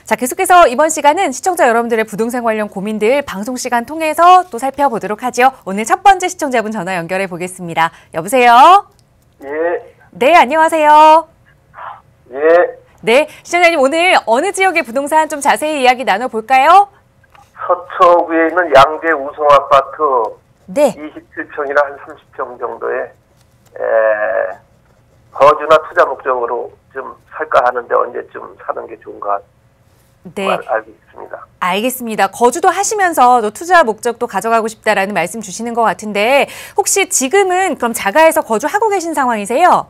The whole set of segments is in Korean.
자, 계속해서 이번 시간은 시청자 여러분들의 부동산 관련 고민들 방송 시간 통해서 또 살펴보도록 하죠. 오늘 첫 번째 시청자분 전화 연결해 보겠습니다. 여보세요? 예. 네, 안녕하세요. 예. 네, 시청자님 오늘 어느 지역의 부동산 좀 자세히 이야기 나눠볼까요? 서초구에 있는 양재 우성 아파트 네. 27평이나 한 30평 정도의 거주나 투자 목적으로 좀 살까 하는데 언제쯤 사는 게 좋은가 네. 알고 있습니다. 알겠습니다. 거주도 하시면서 또 투자 목적도 가져가고 싶다라는 말씀 주시는 것 같은데 혹시 지금은 그럼 자가에서 거주하고 계신 상황이세요?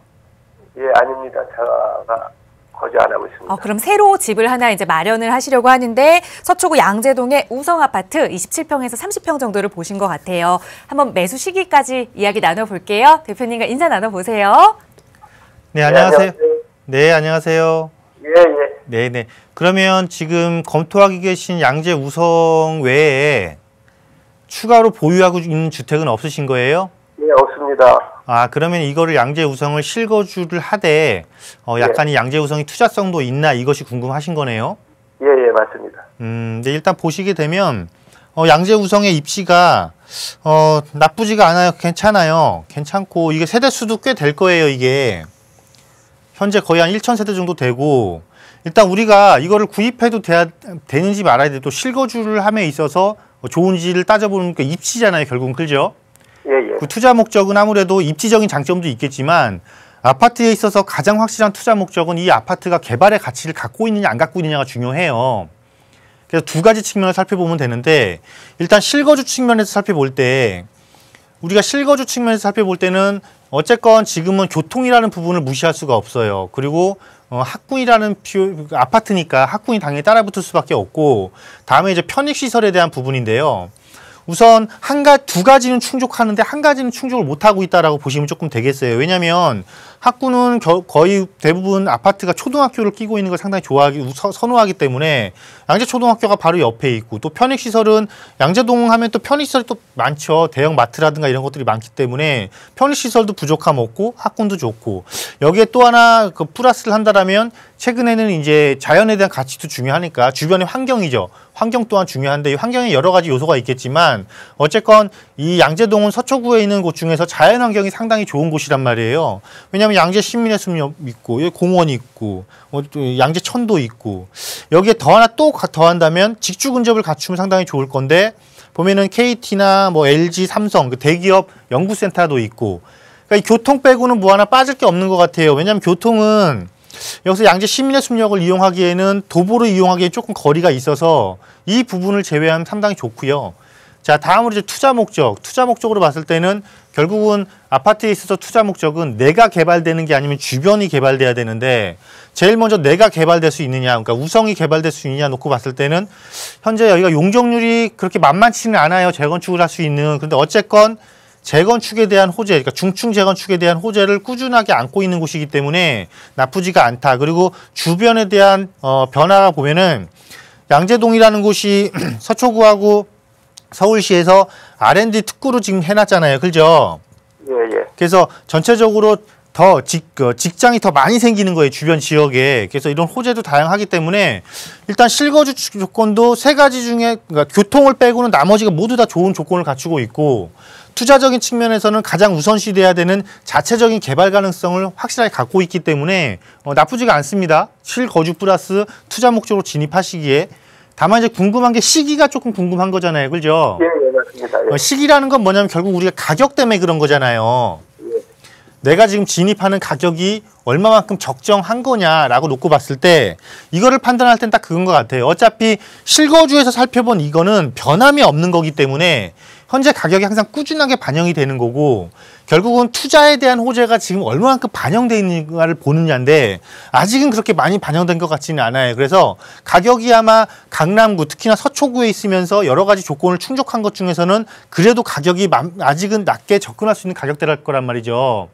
예, 아닙니다. 제가 거주 안 하고 있습니다. 그럼 새로 집을 하나 이제 마련을 하시려고 하는데 서초구 양재동의 우성 아파트 27평에서 30평 정도를 보신 것 같아요. 한번 매수 시기까지 이야기 나눠볼게요. 대표님과 인사 나눠보세요. 네, 안녕하세요. 네, 안녕하세요. 예, 예. 네네. 그러면 지금 검토하고 계신 양재 우성 외에 추가로 보유하고 있는 주택은 없으신 거예요? 예, 없습니다. 아, 그러면 이거를 양재 우성을 실거주를 하되 약간 이 양재 우성이 투자성도 있나 이것이 궁금하신 거네요? 예, 예, 맞습니다. 네, 일단 보시게 되면 양재 우성의 입지가 나쁘지가 않아요. 괜찮아요. 괜찮고 이게 세대수도 꽤 될 거예요, 이게. 현재 거의 한 1,000세대 정도 되고 일단 우리가 이거를 구입해도 되는지 말아야 돼. 또 실거주를 함에 있어서 좋은지를 따져보는 게 입지잖아요, 결국은. 그죠? 예, 예. 그 투자 목적은 아무래도 입지적인 장점도 있겠지만 아파트에 있어서 가장 확실한 투자 목적은 이 아파트가 개발의 가치를 갖고 있느냐 안 갖고 있느냐가 중요해요. 그래서 두 가지 측면을 살펴보면 되는데 일단 실거주 측면에서 살펴볼 때 우리가 실거주 측면에서 살펴볼 때는 어쨌건 지금은 교통이라는 부분을 무시할 수가 없어요. 그리고 학군이라는 아파트니까 학군이 당연히 따라붙을 수밖에 없고 다음에 이제 편익시설에 대한 부분인데요. 우선 두 가지는 충족하는데 한 가지는 충족을 못하고 있다라고 보시면 조금 되겠어요. 왜냐하면 학군은 거의 대부분 아파트가 초등학교를 끼고 있는 걸 상당히 선호하기 때문에 양재초등학교가 바로 옆에 있고 또 편익시설은 양재동 하면 또 편익시설이 또 많죠. 대형 마트라든가 이런 것들이 많기 때문에 편익시설도 부족함 없고 학군도 좋고 여기에 또 하나 그 플러스를 한다라면 최근에는 이제 자연에 대한 가치도 중요하니까 주변의 환경이죠. 환경 또한 중요한데 이 환경에 여러 가지 요소가 있겠지만 어쨌건 이 양재동은 서초구에 있는 곳 중에서 자연 환경이 상당히 좋은 곳이란 말이에요. 왜냐하면 양재 시민의 숲 있고 여기 공원이 있고 또 양재천도 있고 여기에 더 하나 또 더한다면 직주 근접을 갖추면 상당히 좋을 건데 보면은 KT나 뭐 LG, 삼성 그 대기업 연구센터도 있고 그러니까 이 교통 빼고는 뭐 하나 빠질 게 없는 것 같아요. 왜냐하면 교통은 여기서 양재 시민의 숲역을 이용하기에는 도보로 이용하기에 조금 거리가 있어서 이 부분을 제외하면 상당히 좋고요. 자, 다음으로 이제 투자 목적으로 봤을 때는 결국은 아파트에 있어서 투자 목적은 내가 개발되는 게 아니면 주변이 개발돼야 되는데 제일 먼저 내가 개발될 수 있느냐, 그러니까 우성이 개발될 수 있느냐 놓고 봤을 때는 현재 여기가 용적률이 그렇게 만만치는 않아요. 재건축을 할 수 있는. 근데 어쨌건 재건축에 대한 호재, 그러니까 중층 재건축에 대한 호재를 꾸준하게 안고 있는 곳이기 때문에 나쁘지가 않다. 그리고 주변에 대한 변화가 보면은 양재동이라는 곳이 서초구하고 서울시에서 R&D 특구로 지금 해놨잖아요. 그죠? 예, 예. 그래서 전체적으로 더 직장이 더 많이 생기는 거예요. 주변 지역에. 그래서 이런 호재도 다양하기 때문에 일단 실거주 조건도 세 가지 중에 그러니까 교통을 빼고는 나머지가 모두 다 좋은 조건을 갖추고 있고 투자적인 측면에서는 가장 우선시돼야 되는 자체적인 개발 가능성을 확실하게 갖고 있기 때문에 나쁘지가 않습니다. 실거주 플러스 투자 목적으로 진입하시기에. 다만 이제 궁금한 게 시기가 조금 궁금한 거잖아요. 그죠? 예, 예, 맞습니다. 예. 시기라는 건 뭐냐면 결국 우리가 가격 때문에 그런 거잖아요. 예. 내가 지금 진입하는 가격이 얼마만큼 적정한 거냐라고 놓고 봤을 때 이거를 판단할 땐 딱 그건 것 같아요. 어차피 실거주에서 살펴본 이거는 변함이 없는 거기 때문에 현재 가격이 항상 꾸준하게 반영이 되는 거고 결국은 투자에 대한 호재가 지금 얼마만큼 반영되어 있는가를 보느냐인데 아직은 그렇게 많이 반영된 것 같지는 않아요. 그래서 가격이 아마 강남구 특히나 서초구에 있으면서 여러 가지 조건을 충족한 것 중에서는 그래도 가격이 아직은 낮게 접근할 수 있는 가격대일 거란 말이죠.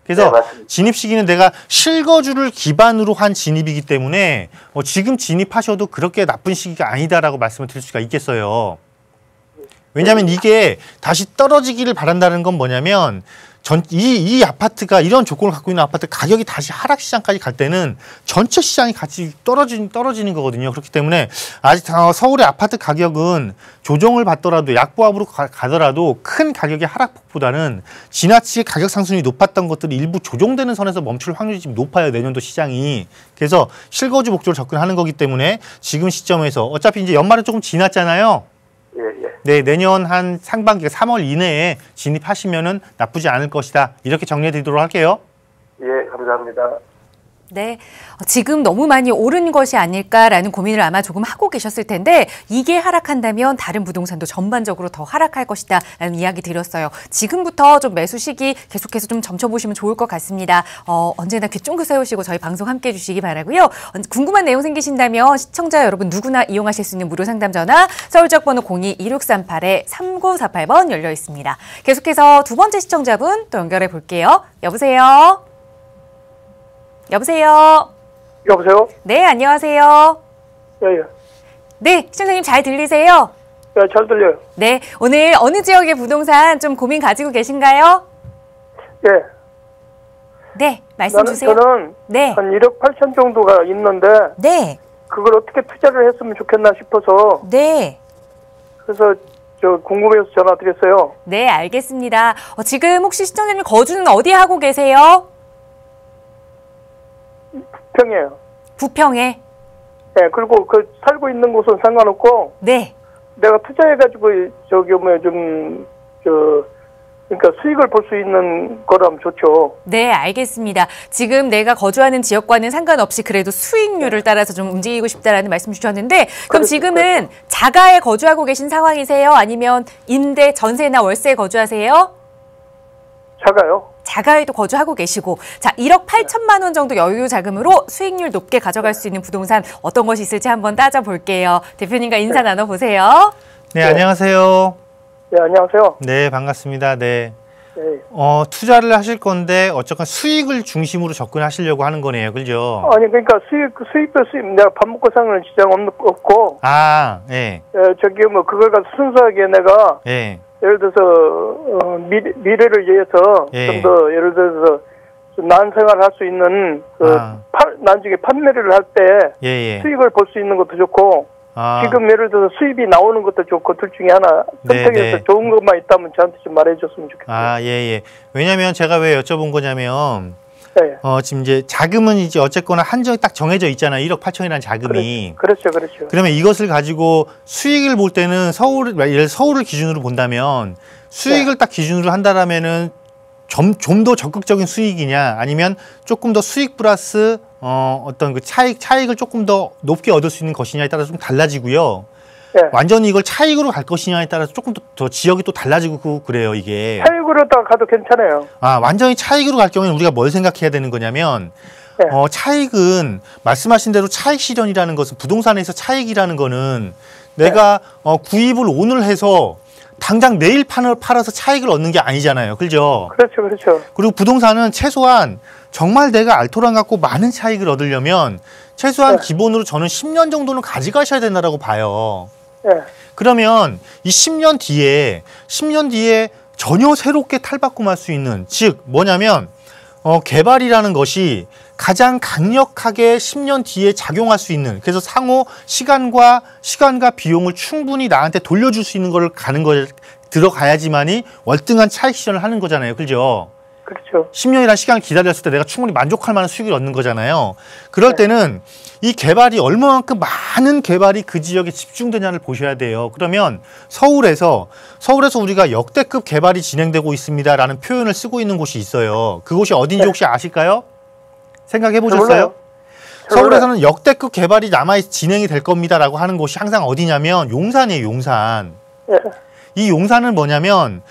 그래서 네, 진입 시기는 내가 실거주를 기반으로 한 진입이기 때문에 지금 진입하셔도 그렇게 나쁜 시기가 아니다라고 말씀을 드릴 수가 있겠어요. 왜냐하면 이게 다시 떨어지기를 바란다는 건 뭐냐면 이 아파트가 이런 조건을 갖고 있는 아파트 가격이 다시 하락 시장까지 갈 때는 전체 시장이 같이 떨어지는 거거든요. 그렇기 때문에 아직 서울의 아파트 가격은 조정을 받더라도 약보합으로 가더라도 큰 가격의 하락폭보다는 지나치게 가격 상승이 높았던 것들이 일부 조정되는 선에서 멈출 확률이 지금 높아요. 내년도 시장이. 그래서 실거주 목적으로 접근하는 거기 때문에 지금 시점에서 어차피 이제 연말은 조금 지났잖아요. 예, 예. 네, 내년 한 상반기 3월 이내에 진입하시면은 나쁘지 않을 것이다. 이렇게 정리해 드리도록 할게요. 예, 감사합니다. 네, 지금 너무 많이 오른 것이 아닐까라는 고민을 아마 조금 하고 계셨을 텐데 이게 하락한다면 다른 부동산도 전반적으로 더 하락할 것이다라는 이야기 드렸어요. 지금부터 좀 매수 시기 계속해서 좀 점쳐보시면 좋을 것 같습니다. 언제나 귀 쫑긋 세우시고 저희 방송 함께해 주시기 바라고요. 궁금한 내용 생기신다면 시청자 여러분 누구나 이용하실 수 있는 무료 상담 전화 서울 지역번호 02-2638-3948번 열려 있습니다. 계속해서 두 번째 시청자분 또 연결해 볼게요. 여보세요? 여보세요? 여보세요? 네, 안녕하세요. 예, 예. 네, 시청자님 잘 들리세요? 예, 잘 들려요. 네, 오늘 어느 지역의 부동산 좀 고민 가지고 계신가요? 예. 네, 말씀 주세요. 저는 네. 한 1억 8천 정도가 있는데 네, 그걸 어떻게 투자를 했으면 좋겠나 싶어서 네. 그래서 저 궁금해서 전화드렸어요. 네, 알겠습니다. 지금 혹시 시청자님 거주는 어디에 하고 계세요? 평이에요. 부평에? 예, 그리고 그 살고 있는 곳은 상관없고 네. 내가 투자해가지고 저기 그러니까 수익을 볼 수 있는 거라면 좋죠. 네, 알겠습니다. 지금 내가 거주하는 지역과는 상관없이 그래도 수익률을 따라서 좀 움직이고 싶다라는 말씀 주셨는데 그럼 지금은 자가에 거주하고 계신 상황이세요? 아니면 임대, 전세나 월세에 거주하세요? 작아요. 자가에도 거주하고 계시고 자 1억 8천만 원 정도 여유 자금으로 수익률 높게 가져갈 수 있는 부동산 어떤 것이 있을지 한번 따져볼게요. 대표님과 인사 나눠보세요. 네, 안녕하세요. 예, 안녕하세요. 네, 반갑습니다. 네. 예. 투자를 하실 건데 어쨌건 수익을 중심으로 접근하시려고 하는 거네요. 그죠? 아니 그러니까 수익도 내가 밥 먹고 사는 지장 없고 아, 예. 저기 그걸 가지고 순수하게 내가 예. 예를 들어서 미래를 위해서 예. 좀 더 예를 들어서 좀 나은 생활을 할 수 있는 나중에 판매를 할 때 예, 예. 수익을 볼 수 있는 것도 좋고 지금 예를 들어서 수입이 나오는 것도 좋고 둘 중에 하나 선택해서 네. 좋은 것만 있다면 저한테 좀 말해줬으면 좋겠어요. 아, 예, 예. 왜냐면 제가 왜 여쭤본 거냐면 네. 지금 이제 자금은 이제 어쨌거나 한정이 딱 정해져 있잖아요. 1억 8천이라는 자금이. 그렇죠. 그러면 이것을 가지고 수익을 볼 때는 서울을 기준으로 본다면 수익을 딱 기준으로 한다라면은 좀 더 적극적인 수익이냐 아니면 조금 더 수익 플러스 어떤 그 차익을 조금 더 높게 얻을 수 있는 것이냐에 따라서 좀 달라지고요. 네. 완전히 이걸 차익으로 갈 것이냐에 따라서 조금 더 지역이 또 달라지고 그래요, 이게. 차익으로 딱 가도 괜찮아요. 완전히 차익으로 갈 경우에는 우리가 뭘 생각해야 되는 거냐면 네. 차익은 말씀하신 대로 차익 실현이라는 것은 부동산에서 차익이라는 거는 내가 구입을 오늘 해서 당장 내일 팔아서 차익을 얻는 게 아니잖아요. 그죠? 그렇죠. 그리고 부동산은 최소한 정말 내가 알토란 갖고 많은 차익을 얻으려면 최소한 네. 기본으로 저는 10년 정도는 가져가셔야 된다고 봐요. 네. 그러면 이 10년 뒤에 전혀 새롭게 탈바꿈할 수 있는, 즉 뭐냐면 개발이라는 것이 가장 강력하게 10년 뒤에 작용할 수 있는, 그래서 상호 시간과 비용을 충분히 나한테 돌려줄 수 있는 걸 가는 걸 들어가야지만이 월등한 차익 실현을 하는 거잖아요. 그죠? 그렇죠. 10년이라는 시간을 기다렸을 때 내가 충분히 만족할 만한 수익을 얻는 거잖아요. 그럴 때는 이 개발이 얼마만큼 많은 개발이 그 지역에 집중되냐를 보셔야 돼요. 그러면 서울에서 우리가 역대급 개발이 진행되고 있습니다라는 표현을 쓰고 있는 곳이 있어요. 그곳이 어딘지 혹시 아실까요? 생각해 보셨어요? 서울에서는 역대급 개발이 진행이 될 겁니다라고 하는 곳이 항상 어디냐면 용산이에요, 용산. 예. 이 용산은 뭐냐면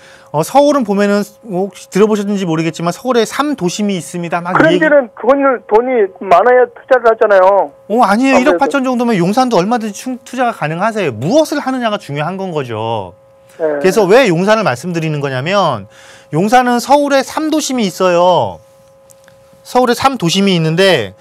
서울은 보면은 혹시 들어보셨는지 모르겠지만 서울에 3도심이 있습니다. 막 그런 데는 돈이 많아야 투자를 하잖아요. 아니에요. 1억 8천 정도면 용산도 얼마든지 투자가 가능하세요. 무엇을 하느냐가 중요한 건 거죠. 예. 그래서 왜 용산을 말씀드리는 거냐면 용산은 서울에 3도심이 있어요. 서울에 3도심이 있는데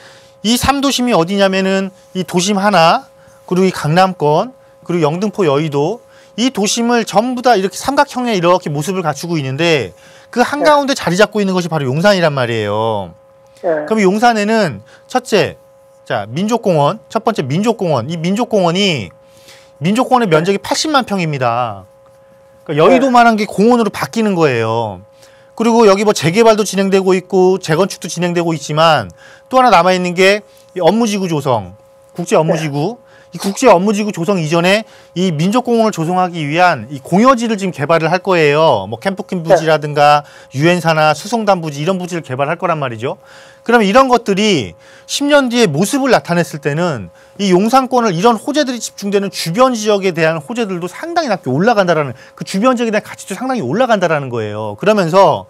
이 3도심이 어디냐면은 이 도심 하나, 그리고 이 강남권, 그리고 영등포 여의도, 이 도심을 전부 다 이렇게 삼각형의 이렇게 모습을 갖추고 있는데 그 한가운데 자리 잡고 있는 것이 바로 용산이란 말이에요. 예. 그럼 용산에는 첫째, 자, 민족공원, 첫 번째 민족공원. 이 민족공원의 면적이 80만 평입니다. 그러니까 여의도만한 게 공원으로 바뀌는 거예요. 그리고 여기 뭐 재개발도 진행되고 있고 재건축도 진행되고 있지만 또 하나 남아있는 게 이 업무지구 조성, 국제업무지구. 이 국제업무지구 조성 이전에 이 민족공원을 조성하기 위한 이 공여지를 지금 개발을 할 거예요. 뭐 캠프킨 부지라든가 유엔사나 수송단 부지 이런 부지를 개발할 거란 말이죠. 그러면 이런 것들이 10년 뒤에 모습을 나타냈을 때는 이 용산권을 이런 호재들이 집중되는 주변 지역에 대한 호재들도 상당히 낮게 올라간다라는 그 주변 지역에 대한 가치도 상당히 올라간다라는 거예요. 그러면서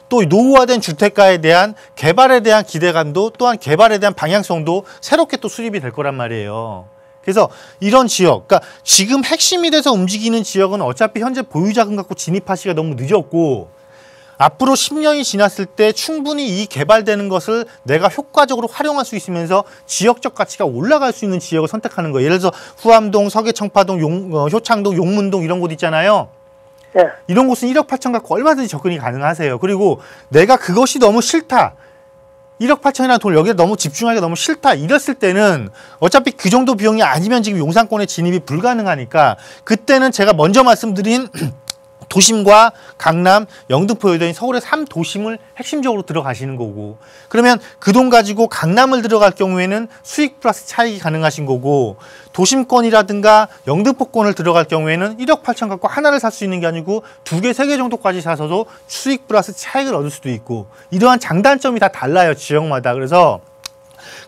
또 노후화된 주택가에 대한 개발에 대한 기대감도 또한 개발에 대한 방향성도 새롭게 또 수립이 될 거란 말이에요. 그래서 이런 지역, 그러니까 지금 핵심이 돼서 움직이는 지역은 어차피 현재 보유자금 갖고 진입하시기가 너무 늦었고 앞으로 10년이 지났을 때 충분히 이 개발되는 것을 내가 효과적으로 활용할 수 있으면서 지역적 가치가 올라갈 수 있는 지역을 선택하는 거예요. 예를 들어서 후암동, 서계청파동, 효창동, 용문동 이런 곳 있잖아요. 예. 이런 곳은 1억 8천 갖고 얼마든지 접근이 가능하세요. 그리고 내가 그것이 너무 싫다. 1억 8천이라는 돈을 여기에 너무 집중하기가 너무 싫다. 이랬을 때는 어차피 그 정도 비용이 아니면 지금 용산권에 진입이 불가능하니까 그때는 제가 먼저 말씀드린 도심과 강남, 영등포, 여의도, 서울의 3도심을 핵심적으로 들어가시는 거고 그러면 그 돈 가지고 강남을 들어갈 경우에는 수익 플러스 차익이 가능하신 거고 도심권이라든가 영등포권을 들어갈 경우에는 1억 8천 갖고 하나를 살 수 있는 게 아니고 2개, 3개 정도까지 사서도 수익 플러스 차익을 얻을 수도 있고 이러한 장단점이 다 달라요. 지역마다. 그래서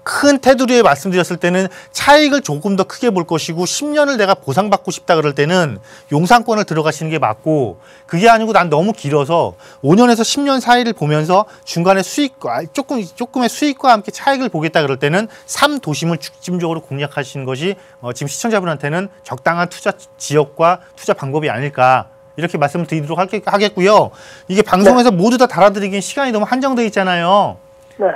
큰 테두리에 말씀드렸을 때는 차익을 조금 더 크게 볼 것이고 10년을 내가 보상받고 싶다 그럴 때는 용산권을 들어가시는 게 맞고 그게 아니고 난 너무 길어서 5년에서 10년 사이를 보면서 중간에 수익과 조금의 수익과 함께 차익을 보겠다 그럴 때는 3도심을 중심적으로 공략하시는 것이 지금 시청자분한테는 적당한 투자 지역과 투자 방법이 아닐까 이렇게 말씀을 드리도록 하겠고요. 이게 방송에서 모두 다 달아드리기엔 시간이 너무 한정되어 있잖아요.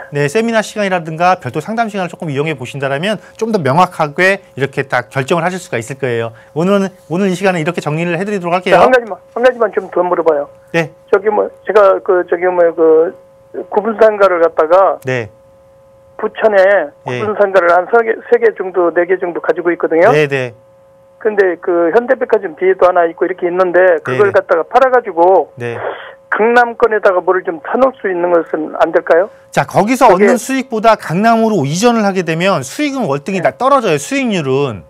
네, 세미나 시간이라든가 별도 상담 시간을 조금 이용해 보신다면 좀 더 명확하게 이렇게 딱 결정을 하실 수가 있을 거예요. 오늘 이 시간에 이렇게 정리를 해드리도록 할게요. 한 가지만 좀 더 물어봐요. 네. 제가 구분상가를 갖다가 네. 부천에 구분상가를 한 3개 정도, 4개 정도 가지고 있거든요. 네, 네. 근데 그 현대백화점 뒤에도 하나 있고 이렇게 있는데 그걸 네. 갖다가 팔아가지고 네. 강남권에다가 뭐를 좀 사놓을 수 있는 것은 안 될까요? 자, 거기서 얻는 수익보다 강남으로 이전을 하게 되면 수익은 월등히 다 떨어져요. 수익률은.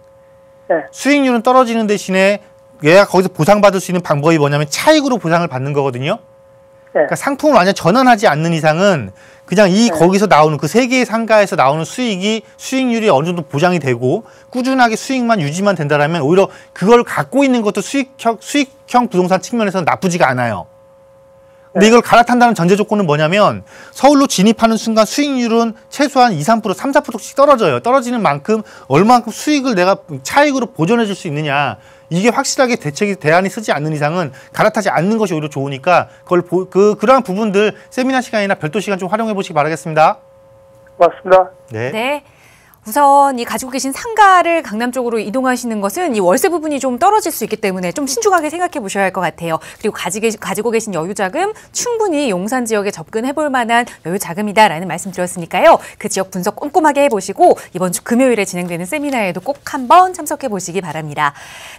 네. 수익률은 떨어지는 대신에 얘가 거기서 보상받을 수 있는 방법이 뭐냐면 차익으로 보상을 받는 거거든요. 네. 그러니까 상품을 완전 전환하지 않는 이상은 그냥 거기서 나오는 그 3개의 상가에서 나오는 수익률이 어느 정도 보장이 되고 꾸준하게 수익만 유지만 된다면 오히려 그걸 갖고 있는 것도 수익형 부동산 측면에서는 나쁘지가 않아요. 근데 이걸 갈아탄다는 전제 조건은 뭐냐면 서울로 진입하는 순간 수익률은 최소한 2, 3%, 3, 4%씩 떨어져요. 떨어지는 만큼 얼마만큼 수익을 내가 차익으로 보존해 줄 수 있느냐. 이게 확실하게 대안이 쓰지 않는 이상은 갈아타지 않는 것이 오히려 좋으니까 그러한 부분들 세미나 시간이나 별도 시간 좀 활용해 보시기 바라겠습니다. 맞습니다. 네. 네. 우선 이 가지고 계신 상가를 강남 쪽으로 이동하시는 것은 이 월세 부분이 좀 떨어질 수 있기 때문에 좀 신중하게 생각해 보셔야 할 것 같아요. 그리고 가지고 계신 여유 자금 충분히 용산 지역에 접근해 볼 만한 여유 자금이다라는 말씀 드렸으니까요. 그 지역 분석 꼼꼼하게 해보시고 이번 주 금요일에 진행되는 세미나에도 꼭 한번 참석해 보시기 바랍니다.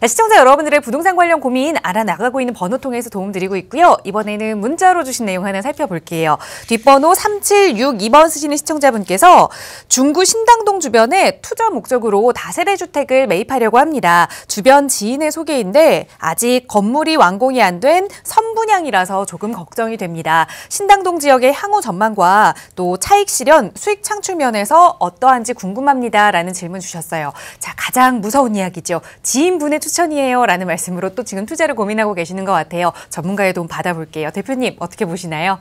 시청자 여러분들의 부동산 관련 고민 알아나가고 있는 번호 통해서 도움드리고 있고요. 이번에는 문자로 주신 내용 하나 살펴볼게요. 뒷번호 3762번 쓰시는 시청자분께서 중구 신당동 주변에 투자 목적으로 다세대 주택을 매입하려고 합니다. 주변 지인의 소개인데 아직 건물이 완공이 안 된 선분양이라서 조금 걱정이 됩니다. 신당동 지역의 향후 전망과 또 차익 실현, 수익 창출 면에서 어떠한지 궁금합니다라는 질문 주셨어요. 자, 가장 무서운 이야기죠. 지인분의 추천이에요 라는 말씀으로 또 지금 투자를 고민하고 계시는 것 같아요. 전문가의 도움 받아볼게요. 대표님 어떻게 보시나요?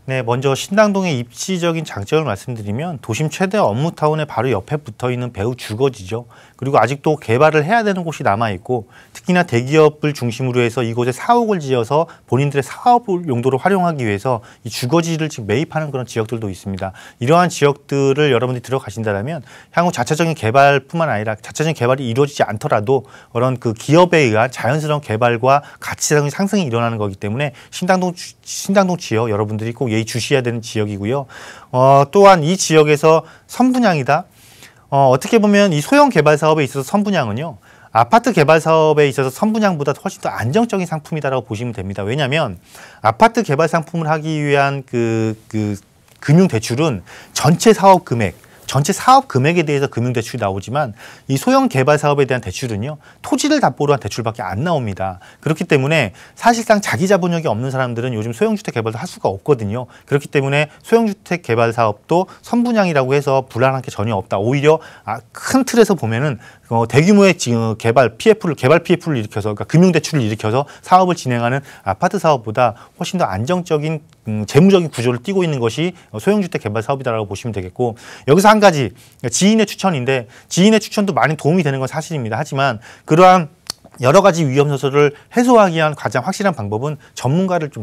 네, 먼저 신당동의 입지적인 장점을 말씀드리면 도심 최대 업무타운의 바로 옆에 붙어있는 배후 주거지죠. 그리고 아직도 개발을 해야 되는 곳이 남아있고 특히나 대기업을 중심으로 해서 이곳에 사옥을 지어서 본인들의 사업 용도로 활용하기 위해서 이 주거지를 지금 매입하는 그런 지역들도 있습니다. 이러한 지역들을 여러분들이 들어가신다면 향후 자체적인 개발뿐만 아니라 자체적인 개발이 이루어지지 않더라도 그런 그 기업에 의한 자연스러운 개발과 가치상의 상승이 일어나는 거기 때문에 신당동 지역 여러분들이 꼭 예의 주시해야 되는 지역이고요. 또한 이 지역에서 선분양이다. 어떻게 보면 이 소형 개발 사업에 있어서 선분양은요. 아파트 개발 사업에 있어서 선분양보다 훨씬 더 안정적인 상품이다라고 보시면 됩니다. 왜냐하면 아파트 개발 상품을 하기 위한 그 금융 대출은 전체 사업 금액에 대해서 금융대출이 나오지만 이 소형 개발 사업에 대한 대출은요. 토지를 담보로 한 대출밖에 안 나옵니다. 그렇기 때문에 사실상 자기 자본력이 없는 사람들은 요즘 소형주택 개발도 할 수가 없거든요. 그렇기 때문에 소형주택 개발 사업도 선분양이라고 해서 불안한 게 전혀 없다. 오히려 큰 틀에서 보면은 대규모의 개발 PF를 일으켜서 그러니까 금융대출을 일으켜서 사업을 진행하는 아파트 사업보다 훨씬 더 안정적인 재무적인 구조를 띠고 있는 것이 소형주택 개발 사업이다라고 보시면 되겠고 여기서 한 가지 지인의 추천인데 지인의 추천도 많이 도움이 되는 건 사실입니다. 하지만 그러한 여러 가지 위험 요소를 해소하기 위한 가장 확실한 방법은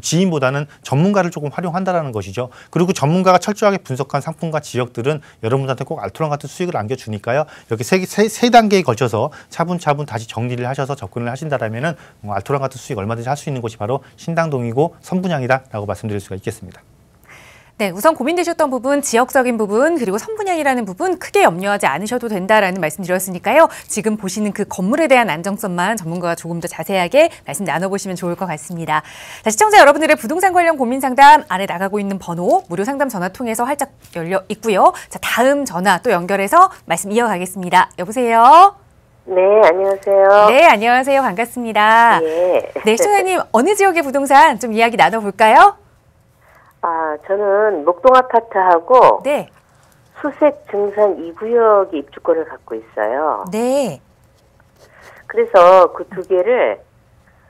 지인보다는 전문가를 조금 활용한다라는 것이죠. 그리고 전문가가 철저하게 분석한 상품과 지역들은 여러분들한테 꼭 알토란 같은 수익을 안겨주니까요. 이렇게 세 단계에 걸쳐서 차분차분 다시 정리를 하셔서 접근을 하신다라면은 알토란 같은 수익 얼마든지 할 수 있는 곳이 바로 신당동이고 선분양이다라고 말씀드릴 수가 있겠습니다. 네, 우선 고민되셨던 부분, 지역적인 부분, 그리고 선분양이라는 부분 크게 염려하지 않으셔도 된다라는 말씀 드렸으니까요. 지금 보시는 그 건물에 대한 안정성만 전문가가 조금 더 자세하게 말씀 나눠보시면 좋을 것 같습니다. 자, 시청자 여러분들의 부동산 관련 고민 상담 아래 나가고 있는 번호 무료 상담 전화 통해서 활짝 열려 있고요. 자, 다음 전화 또 연결해서 말씀 이어가겠습니다. 여보세요? 네, 안녕하세요. 네, 안녕하세요. 반갑습니다. 예. 네, 시청자님 어느 지역의 부동산 좀 이야기 나눠볼까요? 저는 목동 아파트하고 네. 수색 증산 2구역의 입주권을 갖고 있어요. 네. 그래서 그 두 개를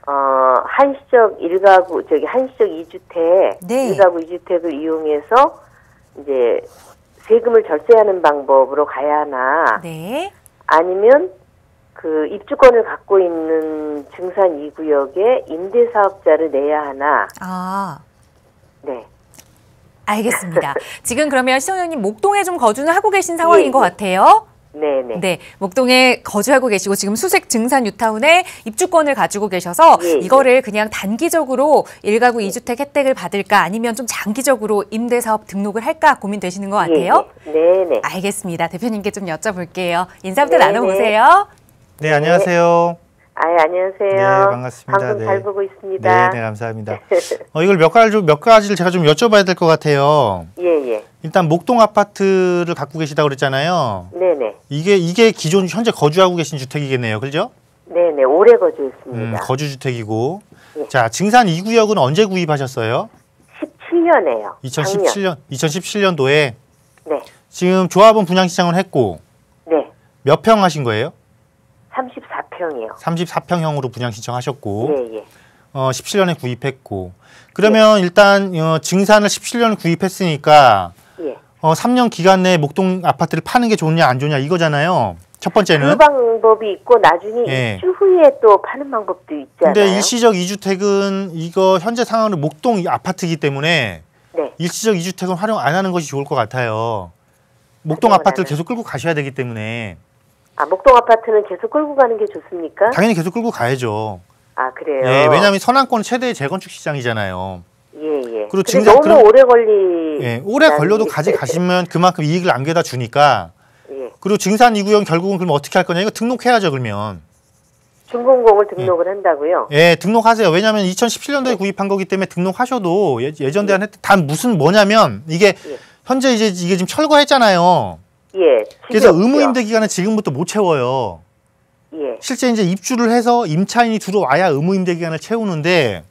한시적 2주택, 네. 1가구 2주택을 이용해서 이제 세금을 절세하는 방법으로 가야 하나, 네. 아니면 그 입주권을 갖고 있는 증산 2구역에 임대사업자를 내야 하나. 네. 알겠습니다. 지금 그러면 시청자님 목동에 좀 거주는 하고 계신 상황인 것 같아요. 네네. 네, 목동에 거주하고 계시고 지금 수색 증산 뉴타운에 입주권을 가지고 계셔서 이거를 그냥 단기적으로 1가구 2주택 혜택을 받을까 아니면 좀 장기적으로 임대사업 등록을 할까 고민되시는 것 같아요. 네네. 알겠습니다. 대표님께 좀 여쭤볼게요. 인사부터 나눠보세요. 네, 안녕하세요. 안녕하세요. 네, 반갑습니다. 방송 잘 보고 있습니다. 네, 감사합니다. 이걸 몇 가지를 제가 좀 여쭤봐야 될 것 같아요. 예. 일단 목동 아파트를 갖고 계시다고 그랬잖아요. 네네. 이게 기존 현재 거주하고 계신 주택이겠네요. 그죠? 네네. 오래 거주했습니다. 거주주택이고. 예. 자, 증산 2구역은 언제 구입하셨어요? 17년에요. 2017년도에. 네. 지금 조합원 분양 시장을 했고. 네. 몇 평 하신 거예요? 34평이요. 34평형으로 분양 신청하셨고. 예. 17년에 구입했고. 그러면 일단 증산을 17년에 구입했으니까 3년 기간 내에 목동 아파트를 파는 게 좋냐 안 좋냐 이거잖아요. 첫 번째는. 그 방법이 있고 나중에 입주 후에 또 파는 방법도 있잖아요. 근데 일시적 2주택은 이거 현재 상황은 목동 아파트이기 때문에 일시적 2주택은 활용 안 하는 것이 좋을 것 같아요. 목동 아파트를 계속 끌고 가셔야 되기 때문에. 목동 아파트는 계속 끌고 가는 게 좋습니까? 당연히 계속 끌고 가야죠. 그래요? 예, 왜냐하면 서남권 최대의 재건축 시장이잖아요. 예. 그리고 너무 오래 오래 걸려도 가시면 그만큼 이익을 안겨다 주니까. 그리고 증산 2구역 결국은 그럼 어떻게 할 거냐? 이거 등록해야죠, 그러면. 준공공을 등록을 한다고요? 예, 등록하세요. 왜냐하면 2017년도에 구입한 거기 때문에 등록하셔도 예전 대한 혜택, 단 뭐냐면 이게 현재 이게 지금 철거했잖아요. 그래서 의무 임대 기간은 지금부터 못 채워요. 실제 이제 입주를 해서 임차인이 들어와야 의무 임대 기간을 채우는데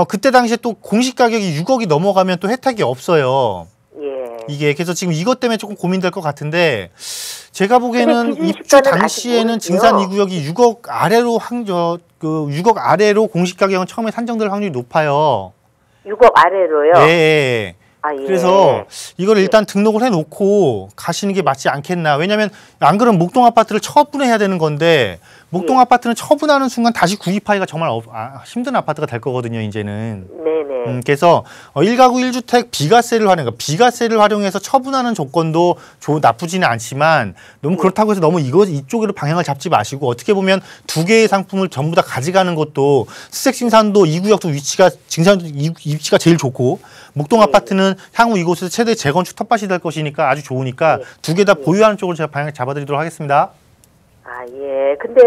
그때 당시에 또 공시 가격이 6억이 넘어가면 또 혜택이 없어요. 이게 그래서 지금 이것 때문에 조금 고민될 것 같은데 제가 보기에는 입주 당시에는 증산 2구역이 6억 아래로 6억 아래로 공시 가격은 처음에 산정될 확률이 높아요. 6억 아래로요? 네. 아, 예. 그래서 이걸 일단 등록을 해놓고 가시는 게 맞지 않겠나. 왜냐하면 안 그러면 목동 아파트를 처분해야 되는 건데 목동 아파트는 처분하는 순간 다시 구입하기가 정말 힘든 아파트가 될 거거든요. 이제는. 네네. 그래서 1가구 1주택 비과세를 그러니까 비과세를 활용해서 처분하는 조건도 나쁘지는 않지만 너무 그렇다고 해서 너무 이쪽으로 방향을 잡지 마시고 어떻게 보면 두 개의 상품을 전부 다 가져가는 것도 수색신산도 이 구역도 위치가 제일 좋고 목동 아파트는 향후 이곳에서 최대 재건축 텃밭이 될 것이니까 아주 좋으니까 두 개 다 보유하는 쪽으로 제가 방향을 잡아드리도록 하겠습니다. 아, 예. 근데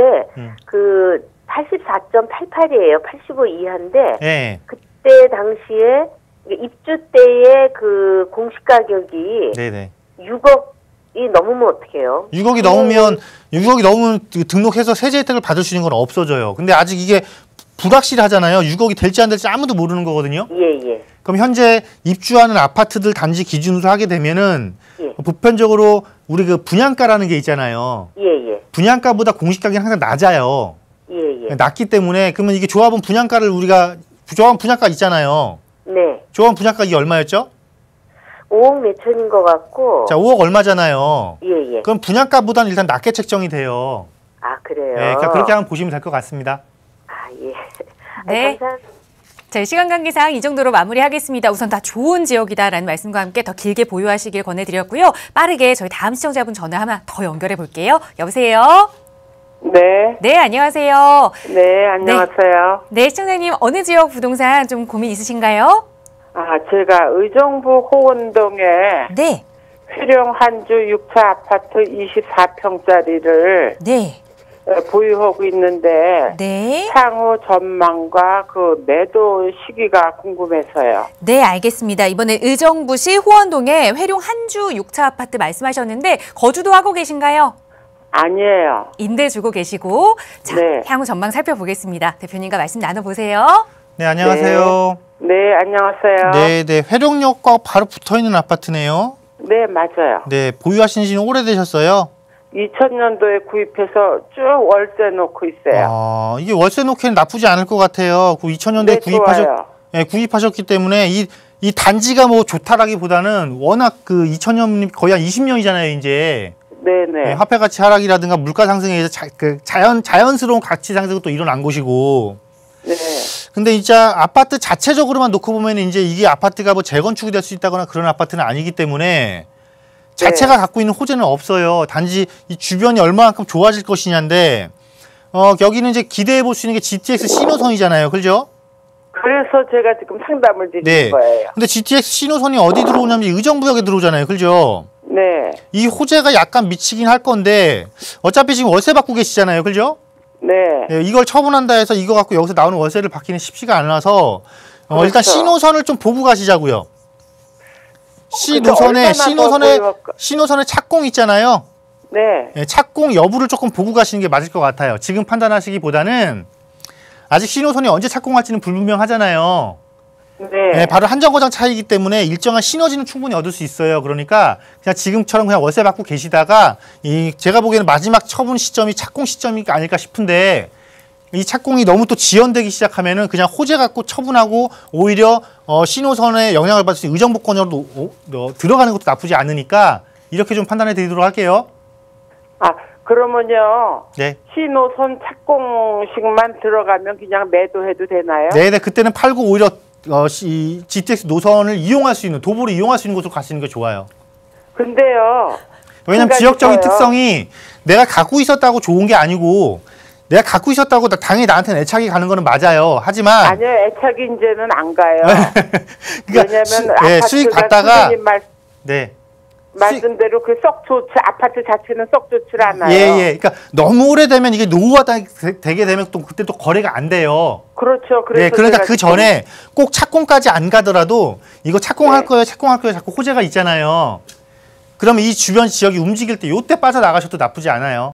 그 84.88이에요. 85 이하인데 네. 그때 당시에 입주 때의 그 공시 가격이 네네. 6억이 넘으면 어떡해요? 6억이 넘으면 등록해서 세제 혜택을 받을 수 있는 건 없어져요. 근데 아직 이게 불확실하잖아요. 6억이 될지 안 될지 아무도 모르는 거거든요. 예. 그럼 현재 입주하는 아파트들 단지 기준으로 하게 되면은 보편적으로 우리 그 분양가라는 게 있잖아요. 예. 분양가보다 공시 가격이 항상 낮아요. 예. 낮기 때문에 그러면 이게 조합원 분양가를 조합원 분양가 있잖아요. 네. 조합원 분양가 이게 얼마였죠? 5억 몇천인 것 같고. 자, 5억 얼마잖아요. 예. 그럼 분양가보다는 일단 낮게 책정이 돼요. 아, 그래요? 네, 그러니까 그렇게 한번 보시면 될 것 같습니다. 아, 예. 네. 감사합니다. 자, 시간 관계상 이 정도로 마무리하겠습니다. 우선 다 좋은 지역이다라는 말씀과 함께 더 길게 보유하시길 권해드렸고요. 빠르게 저희 다음 시청자분 전화 하나 더 연결해 볼게요. 여보세요? 네. 네, 안녕하세요. 네, 안녕하세요. 네, 시청자님 어느 지역 부동산 좀 고민 있으신가요? 아, 제가 의정부 호원동에 네. 회령 한주 6차 아파트 24평짜리를 네. 보유하고 있는데 네. 향후 전망과 그 매도 시기가 궁금해서요. 네, 알겠습니다. 이번에 의정부시 호원동에 회룡 한주 6차 아파트 말씀하셨는데 거주도 하고 계신가요? 아니에요. 임대 주고 계시고 자, 네. 향후 전망 살펴보겠습니다. 대표님과 말씀 나눠보세요. 네, 안녕하세요. 네, 안녕하세요. 네. 회룡역과 바로 붙어있는 아파트네요. 네, 맞아요. 네, 보유하신 지는 오래되셨어요? 2000년도에 구입해서 쭉 월세 놓고 있어요. 이게 월세 놓기는 나쁘지 않을 것 같아요. 그 2000년도에 네, 구입하셨기 때문에 이 단지가 뭐 좋다라기보다는 워낙 그 2000년 거의 한 20년이잖아요, 이제. 네네. 네, 화폐 가치 하락이라든가 물가 상승에 의해서 자연스러운 가치 상승이 또 일어난 것이고. 네. 근데 진짜 아파트 자체적으로만 놓고 보면 이제 이게 아파트가 뭐 재건축이 될 수 있다거나 그런 아파트는 아니기 때문에 자체가 갖고 있는 호재는 없어요. 단지 이 주변이 얼마만큼 좋아질 것이냐인데 여기는 이제 기대해 볼 수 있는 게 GTX 신호선이잖아요. 그죠? 그래서 제가 지금 상담을 드리는 거예요. 근데 GTX 신호선이 어디 들어오냐면 의정부역에 들어오잖아요. 그죠? 네. 이 호재가 약간 미치긴 할 건데 어차피 지금 월세 받고 계시잖아요. 그죠? 네. 이걸 처분한다 해서 이거 갖고 여기서 나오는 월세를 받기는 쉽지가 않아서 그렇죠. 일단 신호선을 좀 보고 가시자고요. 신호선에 착공 있잖아요. 네. 착공 여부를 조금 보고 가시는 게 맞을 것 같아요. 지금 판단하시기보다는 아직 신호선이 언제 착공할지는 불분명하잖아요. 네. 바로 한 정거장 차이기 때문에 일정한 시너지는 충분히 얻을 수 있어요. 그러니까 그냥 지금처럼 그냥 월세 받고 계시다가 제가 보기에는 마지막 처분 시점이 착공 시점이 아닐까 싶은데 이 착공이 너무 또 지연되기 시작하면은 그냥 호재 갖고 처분하고 오히려 신호선에 영향을 받을 수 있는 의정부권으로 들어가는 것도 나쁘지 않으니까 이렇게 좀 판단해 드리도록 할게요. 아, 그러면요. 네. 신호선 착공식만 들어가면 그냥 매도해도 되나요? 네네. 그때는 팔고 오히려 GTX 노선을 이용할 수 있는 도보를 이용할 수 있는 곳으로 가시는 게 좋아요. 근데요. 왜냐면 지역적인 특성이 내가 갖고 있었다고 좋은 게 아니고 내가 갖고 있었다고 당연히 나한테는 애착이 가는 거는 맞아요. 하지만 아니요, 애착이 이제는 안 가요. 그러니까 왜냐면 수익 받다가 말씀대로 그 썩 좋지 아파트 자체는 썩 좋지 않아요. 예. 그러니까 너무 오래되면 이게 노후화가 되게 되면 또 그때 또 거래가 안 돼요. 그렇죠. 그래서 그러니까 그 전에 꼭 착공까지 안 가더라도 이거 착공할 거예요 자꾸 호재가 있잖아요. 그러면 이 주변 지역이 움직일 때 요때 빠져나가셔도 나쁘지 않아요.